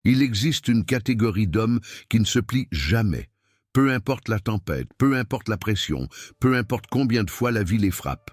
Il existe une catégorie d'hommes qui ne se plient jamais. Peu importe la tempête, peu importe la pression, peu importe combien de fois la vie les frappe.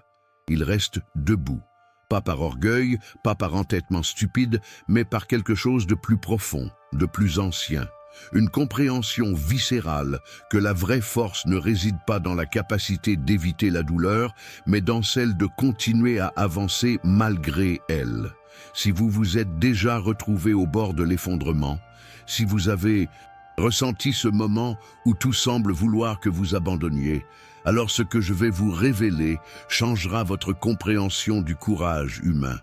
Ils restent debout. Pas par orgueil, pas par entêtement stupide, mais par quelque chose de plus profond, de plus ancien. Une compréhension viscérale que la vraie force ne réside pas dans la capacité d'éviter la douleur, mais dans celle de continuer à avancer malgré elle. Si vous vous êtes déjà retrouvé au bord de l'effondrement, si vous avez ressenti ce moment où tout semble vouloir que vous abandonniez, alors ce que je vais vous révéler changera votre compréhension du courage humain.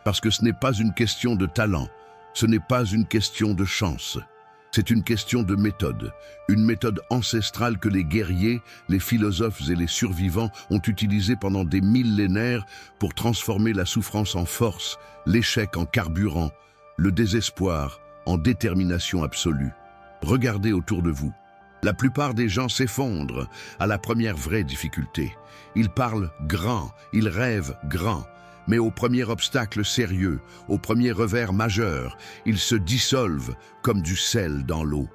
Parce que ce n'est pas une question de talent, ce n'est pas une question de chance. C'est une question de méthode, une méthode ancestrale que les guerriers, les philosophes et les survivants ont utilisée pendant des millénaires pour transformer la souffrance en force, l'échec en carburant, le désespoir en détermination absolue. Regardez autour de vous. La plupart des gens s'effondrent à la première vraie difficulté. Ils parlent grand, ils rêvent grand. Mais au premier obstacle sérieux, au premier revers majeur, ils se dissolvent comme du sel dans l'eau.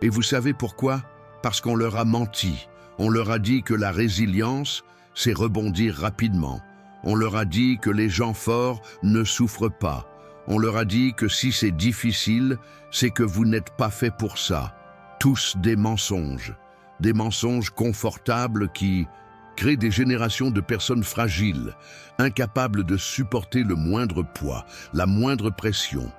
Et vous savez pourquoi? Parce qu'on leur a menti. On leur a dit que la résilience, c'est rebondir rapidement. On leur a dit que les gens forts ne souffrent pas. On leur a dit que si c'est difficile, c'est que vous n'êtes pas fait pour ça. Tous des mensonges confortables qui créent des générations de personnes fragiles, incapables de supporter le moindre poids, la moindre pression.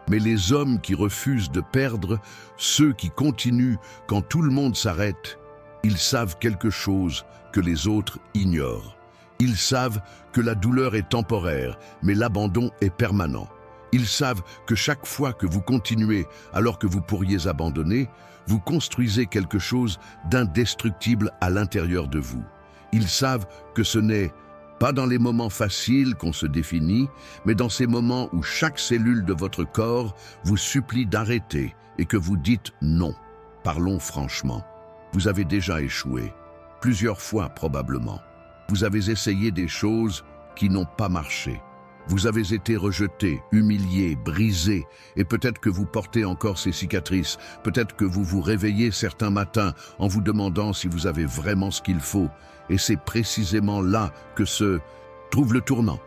Mais les hommes qui refusent de perdre, ceux qui continuent quand tout le monde s'arrête, ils savent quelque chose que les autres ignorent. Ils savent que la douleur est temporaire, mais l'abandon est permanent. Ils savent que chaque fois que vous continuez alors que vous pourriez abandonner, vous construisez quelque chose d'indestructible à l'intérieur de vous. Ils savent que ce n'est pas dans les moments faciles qu'on se définit, mais dans ces moments où chaque cellule de votre corps vous supplie d'arrêter et que vous dites non. Parlons franchement. Vous avez déjà échoué, plusieurs fois probablement. Vous avez essayé des choses qui n'ont pas marché. Vous avez été rejeté, humilié, brisé, et peut-être que vous portez encore ces cicatrices, peut-être que vous vous réveillez certains matins en vous demandant si vous avez vraiment ce qu'il faut, et c'est précisément là que se trouve le tournant.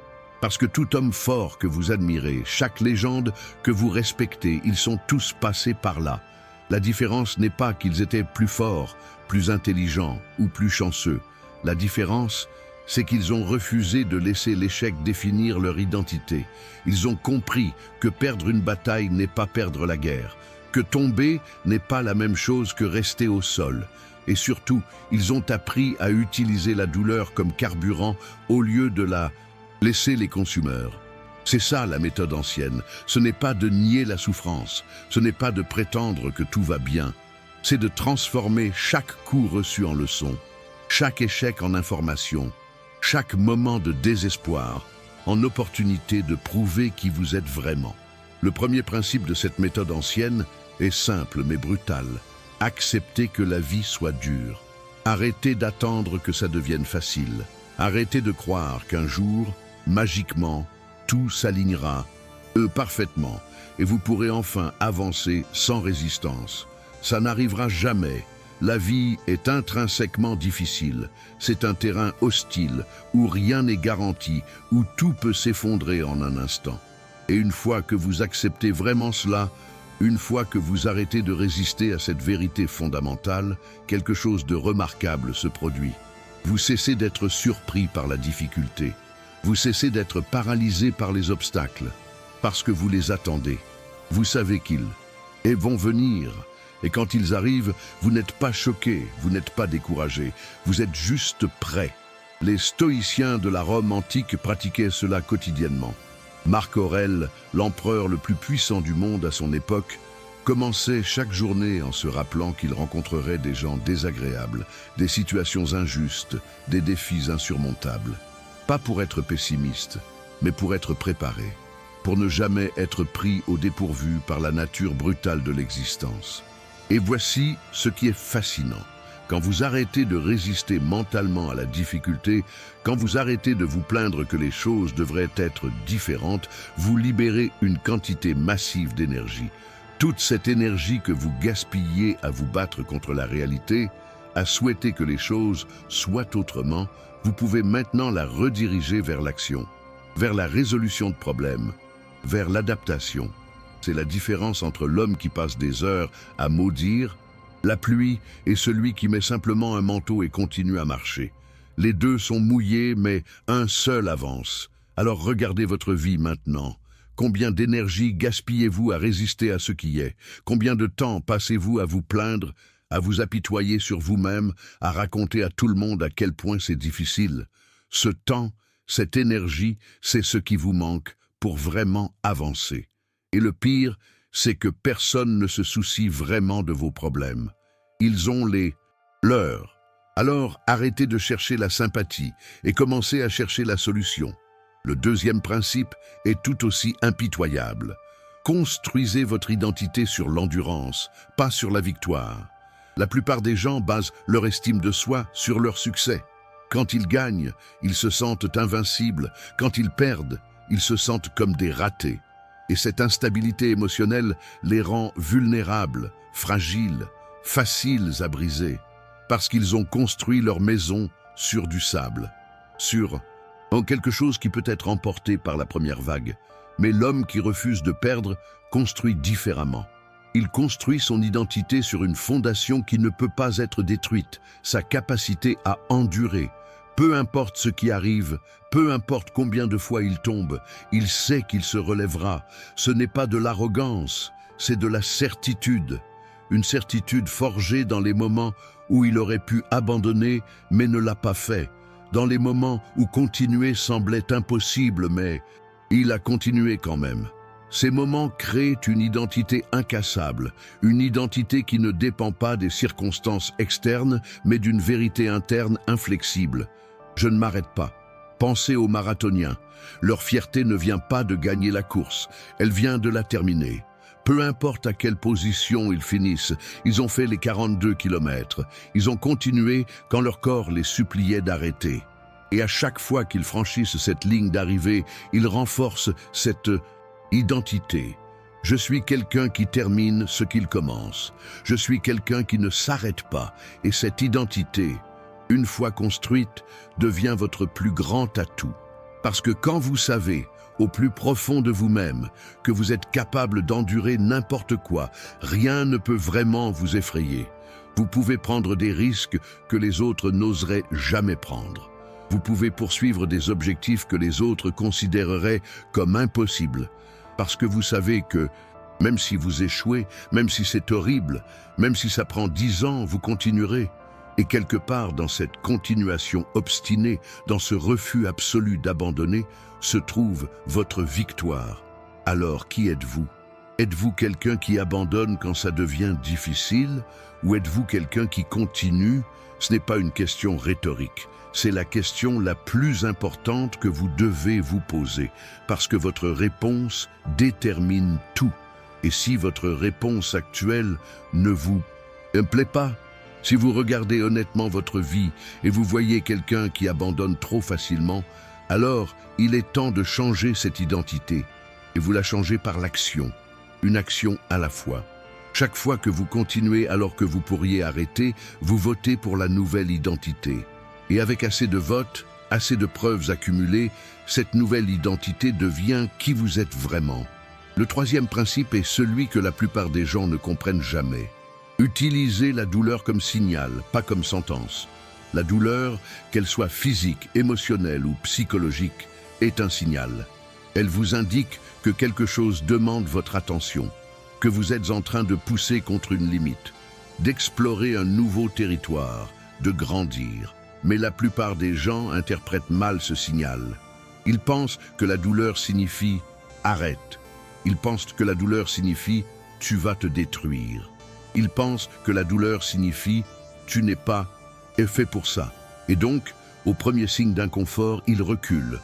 Parce que tout homme fort que vous admirez, chaque légende que vous respectez, ils sont tous passés par là. La différence n'est pas qu'ils étaient plus forts, plus intelligents ou plus chanceux. La différence, c'est qu'ils ont refusé de laisser l'échec définir leur identité. Ils ont compris que perdre une bataille n'est pas perdre la guerre, que tomber n'est pas la même chose que rester au sol. Et surtout, ils ont appris à utiliser la douleur comme carburant au lieu de la laisser les consumeurs. C'est ça la méthode ancienne. Ce n'est pas de nier la souffrance, ce n'est pas de prétendre que tout va bien. C'est de transformer chaque coup reçu en leçon, chaque échec en information, chaque moment de désespoir en opportunité de prouver qui vous êtes vraiment. Le premier principe de cette méthode ancienne est simple mais brutal. Acceptez que la vie soit dure. Arrêtez d'attendre que ça devienne facile. Arrêtez de croire qu'un jour, magiquement, tout s'alignera, parfaitement, et vous pourrez enfin avancer sans résistance. Ça n'arrivera jamais. La vie est intrinsèquement difficile. C'est un terrain hostile, où rien n'est garanti, où tout peut s'effondrer en un instant. Et une fois que vous acceptez vraiment cela, une fois que vous arrêtez de résister à cette vérité fondamentale, quelque chose de remarquable se produit. Vous cessez d'être surpris par la difficulté. Vous cessez d'être paralysé par les obstacles, parce que vous les attendez. Vous savez qu'ils vont venir. Et quand ils arrivent, vous n'êtes pas choqué, vous n'êtes pas découragé, vous êtes juste prêt. Les stoïciens de la Rome antique pratiquaient cela quotidiennement. Marc Aurèle, l'empereur le plus puissant du monde à son époque, commençait chaque journée en se rappelant qu'il rencontrerait des gens désagréables, des situations injustes, des défis insurmontables. Pas pour être pessimiste, mais pour être préparé, pour ne jamais être pris au dépourvu par la nature brutale de l'existence. Et voici ce qui est fascinant. Quand vous arrêtez de résister mentalement à la difficulté, quand vous arrêtez de vous plaindre que les choses devraient être différentes, vous libérez une quantité massive d'énergie. Toute cette énergie que vous gaspillez à vous battre contre la réalité, à souhaiter que les choses soient autrement, vous pouvez maintenant la rediriger vers l'action, vers la résolution de problèmes, vers l'adaptation. C'est la différence entre l'homme qui passe des heures à maudire la pluie et celui qui met simplement un manteau et continue à marcher. Les deux sont mouillés, mais un seul avance. Alors regardez votre vie maintenant. Combien d'énergie gaspillez-vous à résister à ce qui est? Combien de temps passez-vous à vous plaindre, à vous apitoyer sur vous-même, à raconter à tout le monde à quel point c'est difficile? Ce temps, cette énergie, c'est ce qui vous manque pour vraiment avancer. Et le pire, c'est que personne ne se soucie vraiment de vos problèmes. Ils ont les leurs. Alors arrêtez de chercher la sympathie et commencez à chercher la solution. Le deuxième principe est tout aussi impitoyable. Construisez votre identité sur l'endurance, pas sur la victoire. La plupart des gens basent leur estime de soi sur leur succès. Quand ils gagnent, ils se sentent invincibles. Quand ils perdent, ils se sentent comme des ratés. Et cette instabilité émotionnelle les rend vulnérables, fragiles, faciles à briser, parce qu'ils ont construit leur maison sur du sable, en quelque chose qui peut être emporté par la première vague. Mais l'homme qui refuse de perdre construit différemment. Il construit son identité sur une fondation qui ne peut pas être détruite, sa capacité à endurer. Peu importe ce qui arrive, peu importe combien de fois il tombe, il sait qu'il se relèvera. Ce n'est pas de l'arrogance, c'est de la certitude. Une certitude forgée dans les moments où il aurait pu abandonner mais ne l'a pas fait. Dans les moments où continuer semblait impossible, mais il a continué quand même. Ces moments créent une identité incassable, une identité qui ne dépend pas des circonstances externes, mais d'une vérité interne inflexible. Je ne m'arrête pas. Pensez aux marathoniens. Leur fierté ne vient pas de gagner la course, elle vient de la terminer. Peu importe à quelle position ils finissent, ils ont fait les 42 kilomètres. Ils ont continué quand leur corps les suppliait d'arrêter. Et à chaque fois qu'ils franchissent cette ligne d'arrivée, ils renforcent cette identité. Je suis quelqu'un qui termine ce qu'il commence. Je suis quelqu'un qui ne s'arrête pas. Et cette identité, une fois construite, devient votre plus grand atout. Parce que quand vous savez, au plus profond de vous-même, que vous êtes capable d'endurer n'importe quoi, rien ne peut vraiment vous effrayer. Vous pouvez prendre des risques que les autres n'oseraient jamais prendre. Vous pouvez poursuivre des objectifs que les autres considéreraient comme impossibles. Parce que vous savez que, même si vous échouez, même si c'est horrible, même si ça prend 10 ans, vous continuerez. Et quelque part dans cette continuation obstinée, dans ce refus absolu d'abandonner, se trouve votre victoire. Alors qui êtes-vous? Êtes-vous quelqu'un qui abandonne quand ça devient difficile? Ou êtes-vous quelqu'un qui continue? Ce n'est pas une question rhétorique. C'est la question la plus importante que vous devez vous poser, parce que votre réponse détermine tout. Et si votre réponse actuelle ne vous plaît pas, si vous regardez honnêtement votre vie et vous voyez quelqu'un qui abandonne trop facilement, alors il est temps de changer cette identité. Et vous la changez par l'action, une action à la fois. Chaque fois que vous continuez alors que vous pourriez arrêter, vous votez pour la nouvelle identité. Et avec assez de votes, assez de preuves accumulées, cette nouvelle identité devient qui vous êtes vraiment. Le troisième principe est celui que la plupart des gens ne comprennent jamais. Utilisez la douleur comme signal, pas comme sentence. La douleur, qu'elle soit physique, émotionnelle ou psychologique, est un signal. Elle vous indique que quelque chose demande votre attention, que vous êtes en train de pousser contre une limite, d'explorer un nouveau territoire, de grandir. Mais la plupart des gens interprètent mal ce signal. Ils pensent que la douleur signifie « arrête ». Ils pensent que la douleur signifie « tu vas te détruire ». Ils pensent que la douleur signifie « tu n'es pas fait pour ça ». Et donc, au premier signe d'inconfort, ils reculent,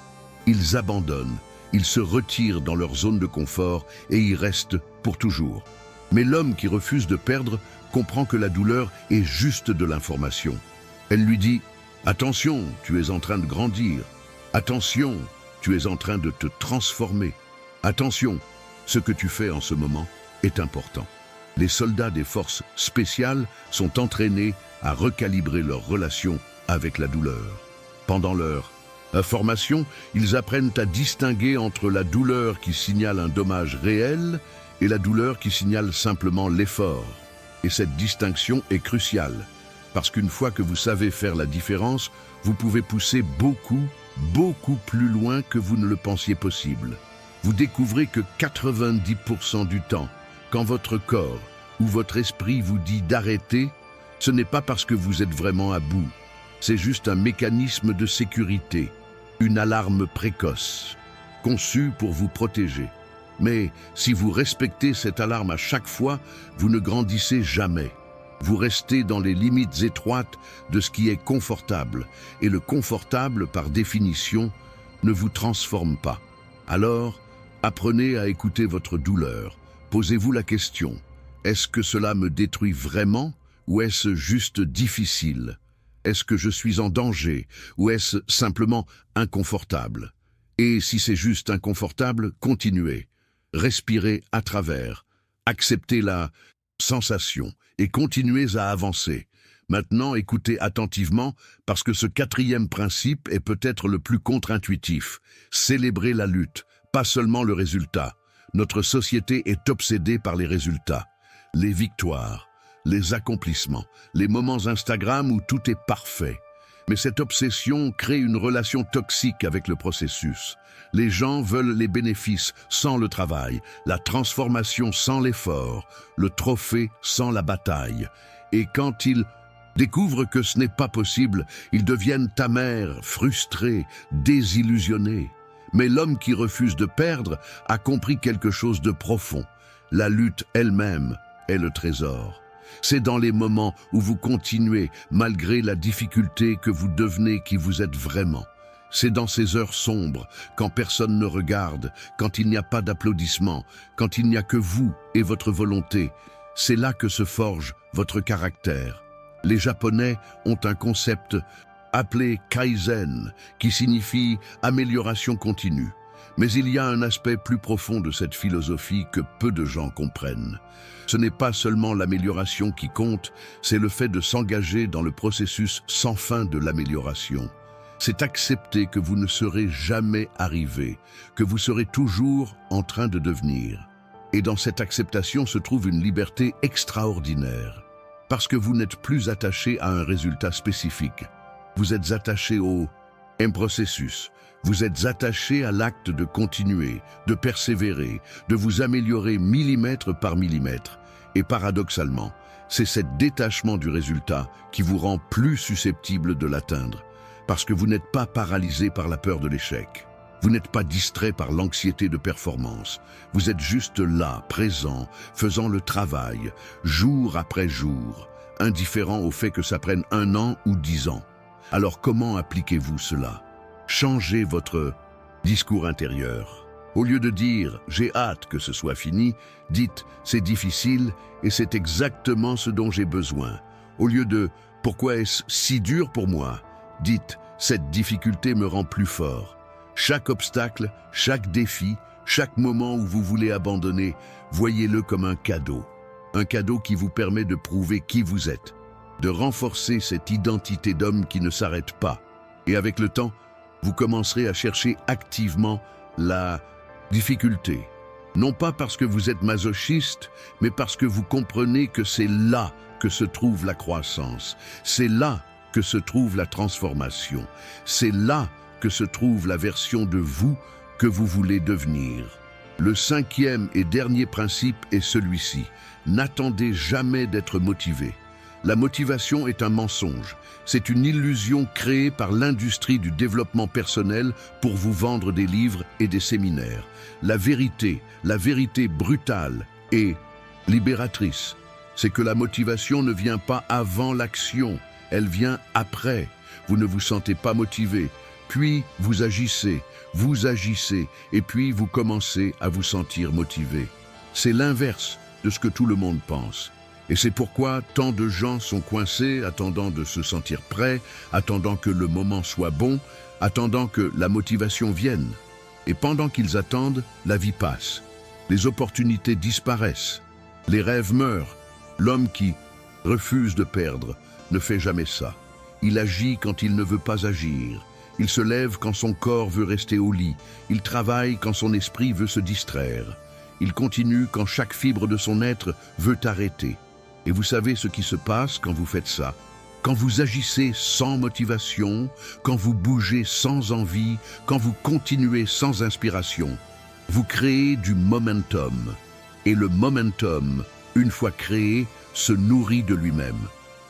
ils abandonnent, ils se retirent dans leur zone de confort et y restent pour toujours. Mais l'homme qui refuse de perdre comprend que la douleur est juste de l'information. Elle lui dit « Attention, tu es en train de grandir. Attention, tu es en train de te transformer. Attention, ce que tu fais en ce moment, est important. Les soldats des forces spéciales sont entraînés à recalibrer leur relation avec la douleur. Pendant leur formation, ils apprennent à distinguer entre la douleur qui signale un dommage réel et la douleur qui signale simplement l'effort. Et cette distinction est cruciale, parce qu'une fois que vous savez faire la différence, vous pouvez pousser beaucoup plus loin que vous ne le pensiez possible. Vous découvrez que 90% du temps, quand votre corps ou votre esprit vous dit d'arrêter, ce n'est pas parce que vous êtes vraiment à bout. C'est juste un mécanisme de sécurité, une alarme précoce, conçue pour vous protéger. Mais si vous respectez cette alarme à chaque fois, vous ne grandissez jamais. Vous restez dans les limites étroites de ce qui est confortable, et le confortable, par définition, ne vous transforme pas. Alors, apprenez à écouter votre douleur. Posez-vous la question, est-ce que cela me détruit vraiment ou est-ce juste difficile? Est-ce que je suis en danger ou est-ce simplement inconfortable? Et si c'est juste inconfortable, continuez. Respirez à travers. Acceptez la sensation et continuez à avancer. Maintenant, écoutez attentivement parce que ce quatrième principe est peut-être le plus contre-intuitif. Célébrez la lutte, pas seulement le résultat. Notre société est obsédée par les résultats, les victoires, les accomplissements, les moments Instagram où tout est parfait. Mais cette obsession crée une relation toxique avec le processus. Les gens veulent les bénéfices sans le travail, la transformation sans l'effort, le trophée sans la bataille. Et quand ils découvrent que ce n'est pas possible, ils deviennent amers, frustrés, désillusionnés. Mais l'homme qui refuse de perdre a compris quelque chose de profond. La lutte elle-même est le trésor. C'est dans les moments où vous continuez, malgré la difficulté, que vous devenez qui vous êtes vraiment. C'est dans ces heures sombres, quand personne ne regarde, quand il n'y a pas d'applaudissements, quand il n'y a que vous et votre volonté. C'est là que se forge votre caractère. Les Japonais ont un concept appelé Kaizen, qui signifie amélioration continue. Mais il y a un aspect plus profond de cette philosophie que peu de gens comprennent. Ce n'est pas seulement l'amélioration qui compte, c'est le fait de s'engager dans le processus sans fin de l'amélioration. C'est accepter que vous ne serez jamais arrivé, que vous serez toujours en train de devenir. Et dans cette acceptation se trouve une liberté extraordinaire, parce que vous n'êtes plus attaché à un résultat spécifique. Vous êtes attaché au processus. Vous êtes attaché à l'acte de continuer, de persévérer, de vous améliorer millimètre par millimètre. Et paradoxalement, c'est ce détachement du résultat qui vous rend plus susceptible de l'atteindre, parce que vous n'êtes pas paralysé par la peur de l'échec. Vous n'êtes pas distrait par l'anxiété de performance. Vous êtes juste là, présent, faisant le travail, jour après jour, indifférent au fait que ça prenne 1 an ou 10 ans. Alors comment appliquez-vous cela? Changez votre discours intérieur. Au lieu de dire « j'ai hâte que ce soit fini », dites « c'est difficile et c'est exactement ce dont j'ai besoin ». Au lieu de « pourquoi est-ce si dur pour moi », dites « cette difficulté me rend plus fort ». Chaque obstacle, chaque défi, chaque moment où vous voulez abandonner, voyez-le comme un cadeau. Un cadeau qui vous permet de prouver qui vous êtes, de renforcer cette identité d'homme qui ne s'arrête pas. Et avec le temps, vous commencerez à chercher activement la difficulté. Non pas parce que vous êtes masochiste, mais parce que vous comprenez que c'est là que se trouve la croissance. C'est là que se trouve la transformation. C'est là que se trouve la version de vous que vous voulez devenir. Le 5e et dernier principe est celui-ci. N'attendez jamais d'être motivé. La motivation est un mensonge. C'est une illusion créée par l'industrie du développement personnel pour vous vendre des livres et des séminaires. La vérité brutale et libératrice, c'est que la motivation ne vient pas avant l'action, elle vient après. Vous ne vous sentez pas motivé, puis vous agissez, et puis vous commencez à vous sentir motivé. C'est l'inverse de ce que tout le monde pense. Et c'est pourquoi tant de gens sont coincés, attendant de se sentir prêts, attendant que le moment soit bon, attendant que la motivation vienne. Et pendant qu'ils attendent, la vie passe. Les opportunités disparaissent. Les rêves meurent. L'homme qui refuse de perdre ne fait jamais ça. Il agit quand il ne veut pas agir. Il se lève quand son corps veut rester au lit. Il travaille quand son esprit veut se distraire. Il continue quand chaque fibre de son être veut arrêter. Et vous savez ce qui se passe quand vous faites ça? Quand vous agissez sans motivation, quand vous bougez sans envie, quand vous continuez sans inspiration, vous créez du momentum. Et le momentum, une fois créé, se nourrit de lui-même.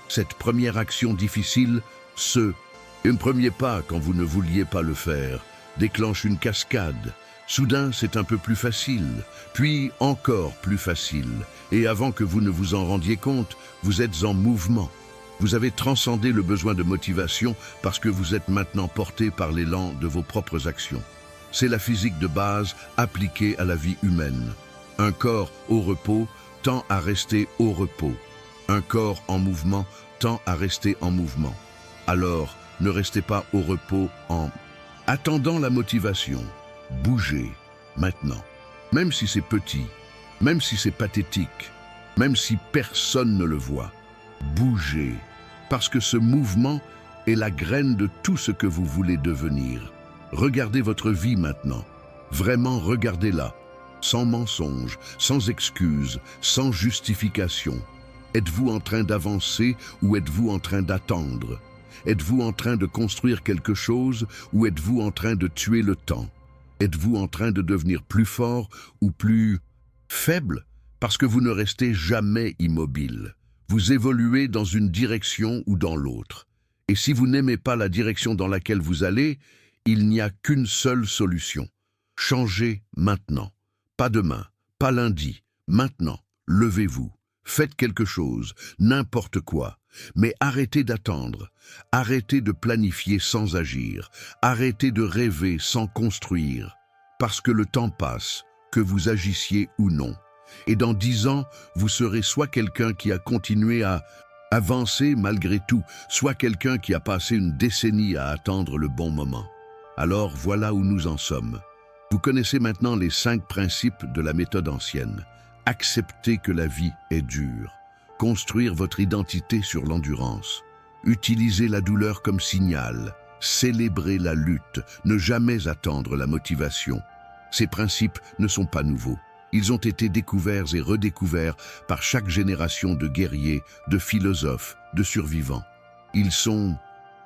Cette première action difficile, un premier pas quand vous ne vouliez pas le faire, déclenche une cascade. Soudain, c'est un peu plus facile, puis encore plus facile. Et avant que vous ne vous en rendiez compte, vous êtes en mouvement. Vous avez transcendé le besoin de motivation parce que vous êtes maintenant porté par l'élan de vos propres actions. C'est la physique de base appliquée à la vie humaine. Un corps au repos tend à rester au repos. Un corps en mouvement tend à rester en mouvement. Alors, ne restez pas au repos en attendant la motivation. Bougez maintenant. Même si c'est petit, même si c'est pathétique, même si personne ne le voit. Bougez, parce que ce mouvement est la graine de tout ce que vous voulez devenir. Regardez votre vie maintenant. Vraiment, regardez-la. Sans mensonge, sans excuse, sans justification. Êtes-vous en train d'avancer ou êtes-vous en train d'attendre? Êtes-vous en train de construire quelque chose ou êtes-vous en train de tuer le temps? Êtes-vous en train de devenir plus fort ou plus faible? Parce que vous ne restez jamais immobile. Vous évoluez dans une direction ou dans l'autre. Et si vous n'aimez pas la direction dans laquelle vous allez, il n'y a qu'une seule solution. Changez maintenant. Pas demain, pas lundi, maintenant. Levez-vous. Faites quelque chose, n'importe quoi. Mais arrêtez d'attendre. Arrêtez de planifier sans agir. Arrêtez de rêver sans construire. Parce que le temps passe, que vous agissiez ou non. Et dans 10 ans, vous serez soit quelqu'un qui a continué à avancer malgré tout, soit quelqu'un qui a passé une décennie à attendre le bon moment. Alors voilà où nous en sommes. Vous connaissez maintenant les 5 principes de la méthode ancienne. Accepter que la vie est dure. Construire votre identité sur l'endurance. Utiliser la douleur comme signal. Célébrer la lutte. Ne jamais attendre la motivation. Ces principes ne sont pas nouveaux. Ils ont été découverts et redécouverts par chaque génération de guerriers, de philosophes, de survivants. Ils sont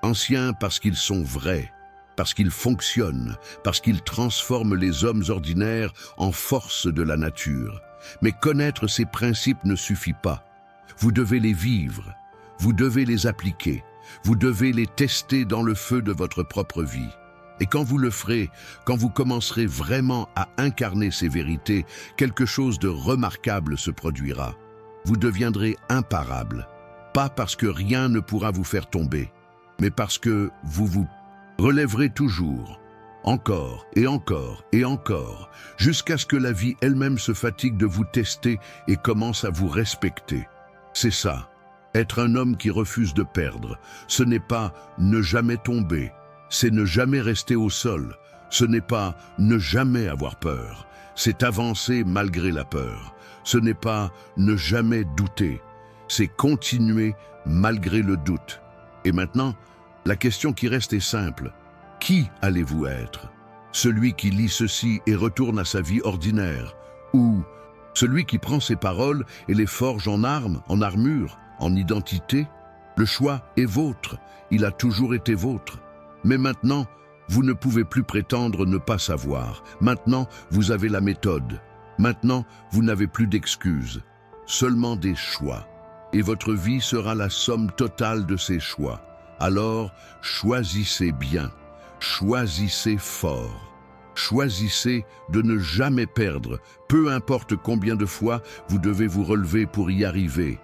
anciens parce qu'ils sont vrais, parce qu'ils fonctionnent, parce qu'ils transforment les hommes ordinaires en force de la nature. Mais connaître ces principes ne suffit pas. Vous devez les vivre, vous devez les appliquer, vous devez les tester dans le feu de votre propre vie. Et quand vous le ferez, quand vous commencerez vraiment à incarner ces vérités, quelque chose de remarquable se produira. Vous deviendrez imparable, pas parce que rien ne pourra vous faire tomber, mais parce que vous vous relèverez toujours, encore et encore et encore, jusqu'à ce que la vie elle-même se fatigue de vous tester et commence à vous respecter. C'est ça, être un homme qui refuse de perdre. Ce n'est pas ne jamais tomber, c'est ne jamais rester au sol. Ce n'est pas ne jamais avoir peur, c'est avancer malgré la peur. Ce n'est pas ne jamais douter, c'est continuer malgré le doute. Et maintenant, la question qui reste est simple. Qui allez-vous être? Celui qui lit ceci et retourne à sa vie ordinaire? Ou celui qui prend ses paroles et les forge en armes, en armure, en identité? Le choix est vôtre, il a toujours été vôtre. Mais maintenant, vous ne pouvez plus prétendre ne pas savoir. Maintenant, vous avez la méthode. Maintenant, vous n'avez plus d'excuses, seulement des choix. Et votre vie sera la somme totale de ces choix. Alors, choisissez bien, choisissez fort. Choisissez de ne jamais perdre, peu importe combien de fois vous devez vous relever pour y arriver.